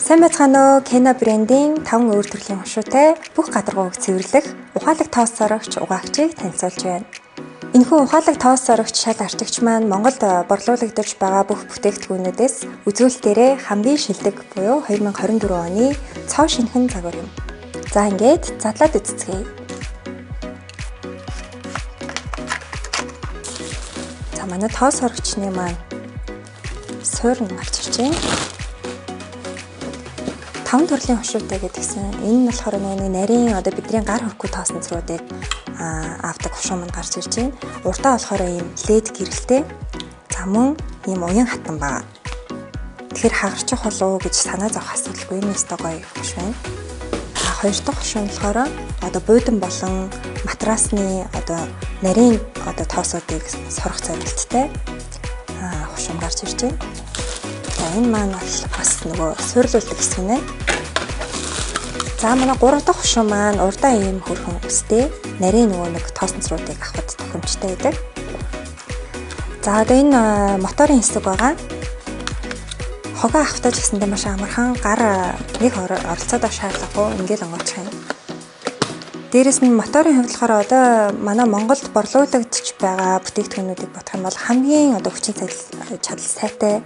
Сайн байцгаана уу? Kena брендийн 5 өөр төрлийн хушуутай бүх гадаргууг цэвэрлэх ухаалаг тоос сорогч угаагчийг танилцуулж байна. Энэхүү ухаалаг тоос сорогч шал арчигч маань Монголд борлуулагдаж байгаа бүх бүтээгдэхүүнүүдээс үзүүлэлтээрээ хамгийн шилдэг буюу 2024 оны цоо шинхэн загвар юм. За ингээд задлаад үзцгээе. За манай тоос сорогчны маань суурь нь гарч ирж байна. 5 төрлийн хушуутай гэдгсэн. Энэ нь болохоор нэг нарийн бидний гар хөрөхгүй тоосонцруудыг авдаг хушуу манд гарч ирж байна. Уртаа болохоор ийм лед гэрэлтэй. За мөн ийм уян хатан байгаа. Тэгэхээр хагарчих болов уу гэж санаа зовох асуудалгүй юм өстой гоё хуш байна. Хоёр дахь хушуу нь болохоор буудан болон матрасны нарийн тоосуудыг сорох зорилттой хушуу гарч ирж байна. Энэ маань бас нөгөө суйрлуулдаг хэсэг нэ. За манай 3 дахь хушуу маань урдаа ийм хөрхөн өстэй нарийн нөгөө нэг тоосонцруудыг авахд тохиомжтой байдаг. За энэ моторын хэсэг байгаа. Хогоо авахтаа ч гэсэндээ маш амархан гар нэг оролцоод авах шаардлагагүй ингээл онгоцох юм. Дээрээс нь моторын хувьд болохоор манай Монголд борлуулагдж байгаа бүтээгдэхүүнүүдийг бодох юм бол хамгийн хүчин чадал сайтай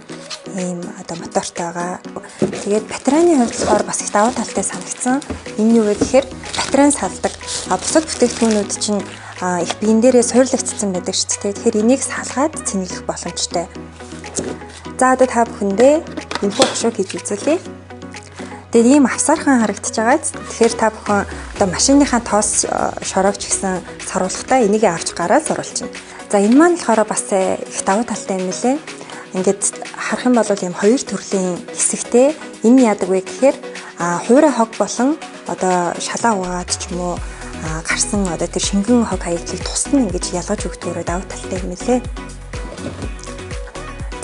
ийм мотортой байгаа. Тэгээд батарейны хувьд болохоор бас их давуу талтай санагдсан. Энэ юу вэ гэхээр батарей салдаг. Бусад бүтээгдэхүүнүүд чинь их биен дээрээ суйрлагдсан байдаг шүү дээ. Тэгэхээр энийг салгаад цэнэглэх боломжтой. За та бүхэндээ энэхүү хушууг хийж үзүүлье. Тэгээд ийм авсаархан харагдаж байгаа. Тэгэхээр та бүхэн машиныхаа тоос шорогч гэсэн саруулгатай энийг авч гараад саруулчихна. За энэ маань болохоор бас их давуу талтай юм лээ. Ингээд харах юм бол ийм хоёр төрлийн хэсэгтэй энэ яадаг вэ гэхээр хуурай хог болон шалаа угаад ч юм уу гарсан тэр шингэн хог хаягдлыг тусна ингэж ялгаж өгдөгөөрөө давуу талтай юм лээ.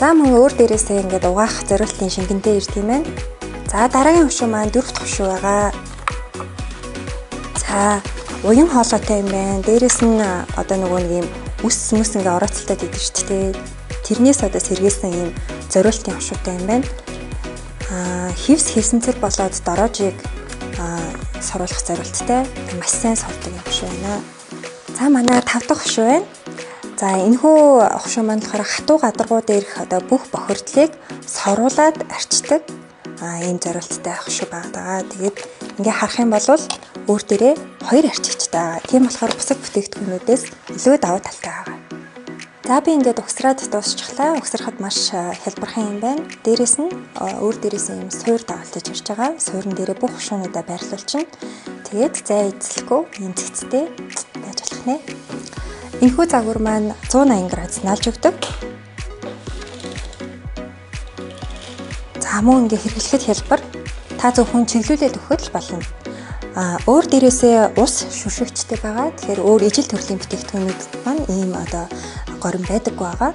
За мөн өөр дээрээсээ ингээд угаах зорилтын шингэнтэй ирд юм байна. За дараагийн хушуу маань 4 дахь хушуу байгаа. За уян хоолойтой юм байна. Дээрээс нь нөгөө нэг юм үс мүс ингээ орооцолтой идэв шүү дээ. Тэрнээс сэргээсэн юм зориултын хушуутай юм байна. Хевс хийсэнцэр болоод дороожийг соруулах зорилттой маш сайн сордог юм хушуу байна. За манай 5 дахь хушуу байна. За энэхүү хушуу маань болохоор хатуу гадаргуу дээрх бүх бохирдлыг соруулаад арчдаг ийм зорилттой хушуу байгаа. Тэгээд ингээ харах юм бол өөр дээрээ 2 арчигчтай байгаа. Тийм болохоор бусад бүтээгдэхүүнүүдээс илүү давуу талтай байгаа. За би ингээд угсраад дуусчихлаа. Угсрахад маш хялбархан юм байна. Дээрээс нь өөр дээрээс ийм суурь дагалдаж ирж байгаа. Суурин дээрээ бүх хушуунуудаа байрлуулчихна. Тэгээд зай эзлэхгүй ийм цэцтэй байж болох нэ. Энэхүү загвар маань 180 градус наалж өгдөг. За мөн ингээ хэрэглэхэд хялбар. Та зөвхөн чиглүүлээд өгөхөд л болно. Өөр дээрээсээ ус шүршигчтэй байгаа. Тэгэхээр өөр ижил төрлийн бүтээгдэхүүнүүд маань ийм горин байдаггүй байгаа.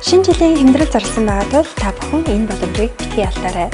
Шинэ жилийн хэмнэрэл зарласан байгаа тул та бүхэн энэ боломжийг битгий алдаарай.